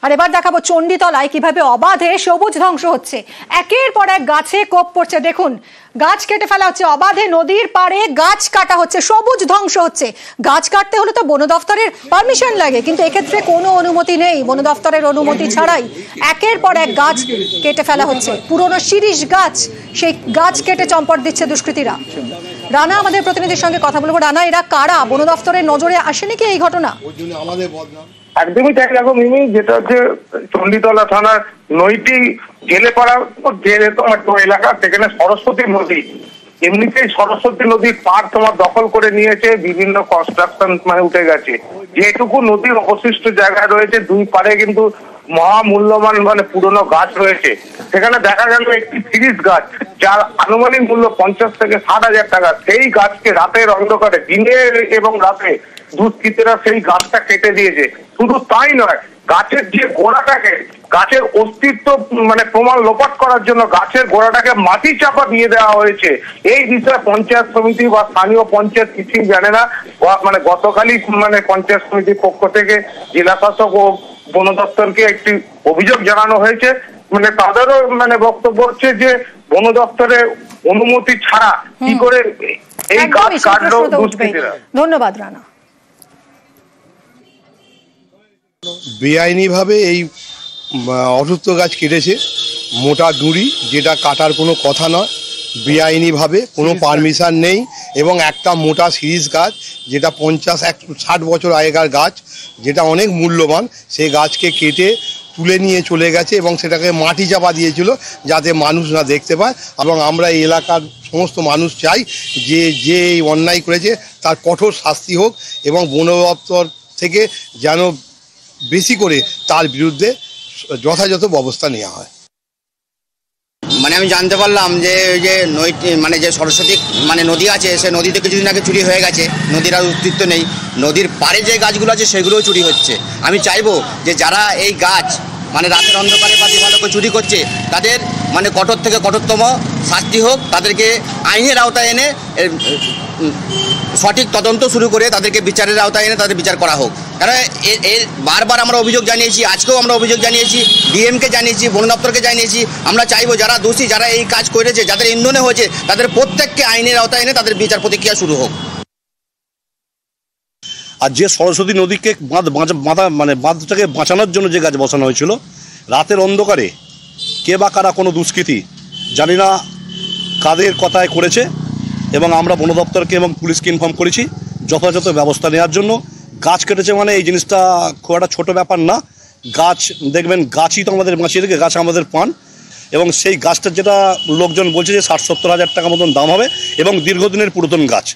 আর এবার দেখাবো চণ্ডীতলায় কিভাবে অবাধে সবুজ ধ্বংস হচ্ছে। একের পর এক গাছে কোপ পড়ছে। দেখুন, গাছ কেটে ফেলা হচ্ছে, অবাধে নদীর পাড়ে গাছ কাটা হচ্ছে, সবুজ ধ্বংস হচ্ছে। গাছ কাটতে হলে তো বন দফতরের পারমিশন লাগে, কিন্তু এক্ষেত্রে কোনো অনুমতি নেই। বন দফতরের অনুমতি ছাড়াই একের পর এক গাছ কেটে ফেলা হচ্ছে। পুরনো শিরীষ গাছ, সেই গাছ কেটে চম্পট দিচ্ছে দুষ্কৃতীরা। রানা আমাদের প্রতিনিধির সঙ্গে কথা বলবো। রানা, এরা কারা? বন দফতরের নজরে আসেনি কি এই ঘটনা? একদমই তাই। দেখো মিমি, যেটা হচ্ছে চণ্ডীতলা থানার নৈটি জেলে পাড়া তোমার এলাকা, সেখানে সরস্বতী নদী, এমনিতেই সরস্বতী নদীর পাড় তোমার দখল করে নিয়েছে, বিভিন্ন কনস্ট্রাকশন উঠে গেছে। যেটুকু নদীর অবশিষ্ট জায়গায় রয়েছে দুই পাড়ে কিন্তু মহামূল্যবান পুরনো গাছ রয়েছে। সেখানে দেখা গেল একটি শিরীষ গাছ, যার আনুমানিক মূল্য 50 থেকে 60,000 টাকা। সেই গাছকে রাতের অন্ধকারে, দিনের এবং রাতে দুষ্কৃতীরা সেই গাছটা কেটে দিয়েছে। শুধু তাই নয়, গাছের যে গোড়াটাকে, গাছের অস্তিত্ব প্রমাণ লোপাট করার জন্য গাছের গোড়াটাকে মাটি চাপা দিয়ে দেওয়া হয়েছে। এই বিষয়ে পঞ্চায়েত সমিতি বা স্থানীয় পঞ্চায়েত কিছুই জানে না। গতকালই পঞ্চায়েত সমিতির পক্ষ থেকে জেলা শাসক ও বন দপ্তরকে একটি অভিযোগ জানানো হয়েছে। তাদেরও বক্তব্য হচ্ছে যে বন দপ্তরের অনুমতি ছাড়া কি করে এই গাছ কাটলো দুষ্কৃতীরা। ধন্যবাদ রানা। বেআইনিভাবে এই অসুস্থ গাছ কেটেছে, মোটা ডুরি, যেটা কাটার কোনো কথা নয়। বেআইনিভাবে কোনো পারমিশন নেই, এবং একটা মোটা শিরীষ গাছ, যেটা 50-60 বছর আগেকার গাছ, যেটা অনেক মূল্যবান, সেই গাছকে কেটে তুলে নিয়ে চলে গেছে এবং সেটাকে মাটি চাপা দিয়েছিল যাতে মানুষ না দেখতে পায়। এবং আমরা এই এলাকার সমস্ত মানুষ চাই যে এই অন্যায় করেছে তার কঠোর শাস্তি হোক, এবং বন দপ্তর থেকে যেন বেশি করে তার বিরুদ্ধে যথাযথ ব্যবস্থা নেওয়া হয়। আমি জানতে পারলাম যে ওই যে যে সরস্বতী নদী আছে, সে নদীতে কিছুদিন আগে চুরি হয়ে গেছে। নদীর আর অস্তিত্ব নেই। নদীর পাড়ে যে গাছগুলো আছে সেগুলোও চুরি হচ্ছে। আমি চাইবো যে যারা এই গাছ রাতের অন্ধকারে বা দিবালোকে চুরি করছে, তাদের কঠোর থেকে কঠোরতম শাস্তি হোক। তাদেরকে আইনের আওতায় এনে সঠিক তদন্ত শুরু করে তাদেরকে বিচারের আওতায় এনে তাদের বিচার করা হোক। কারণ এর বারবার আমরা অভিযোগ জানিয়েছি, আজকেও আমরা অভিযোগ জানিয়েছি, ডিএমকে জানিয়েছি, বন দপ্তরকে জানিয়েছি। আমরা চাইবো যারা দোষী, যারা এই কাজ করেছে, যাদের ইন্ধনে হয়েছে, তাদের প্রত্যেককে আইনের আওতায় এনে তাদের বিচার প্রতিক্রিয়া শুরু হোক। আর যে সরস্বতী নদীকে বাঁধটাকে বাঁচানোর জন্য যে গাছ বসানো হয়েছিল, রাতের অন্ধকারে কে বা কারা কোনো দুষ্কৃতী জানি না কাদের কথায় করেছে, এবং আমরা বন দপ্তরকে এবং পুলিশকে ইনফর্ম করেছি যথাযথ ব্যবস্থা নেওয়ার জন্য। গাছ কেটেছে এই জিনিসটা খুব একটা ছোটো ব্যাপার না। গাছ দেখবেন, গাছই তো আমাদের বাঁচিয়ে রেখে, গাছ আমাদের প্রাণ। এবং সেই গাছটার যেটা লোকজন বলছে যে 60-70 হাজার টাকা মতন দাম হবে, এবং দীর্ঘদিনের পুরাতন গাছ।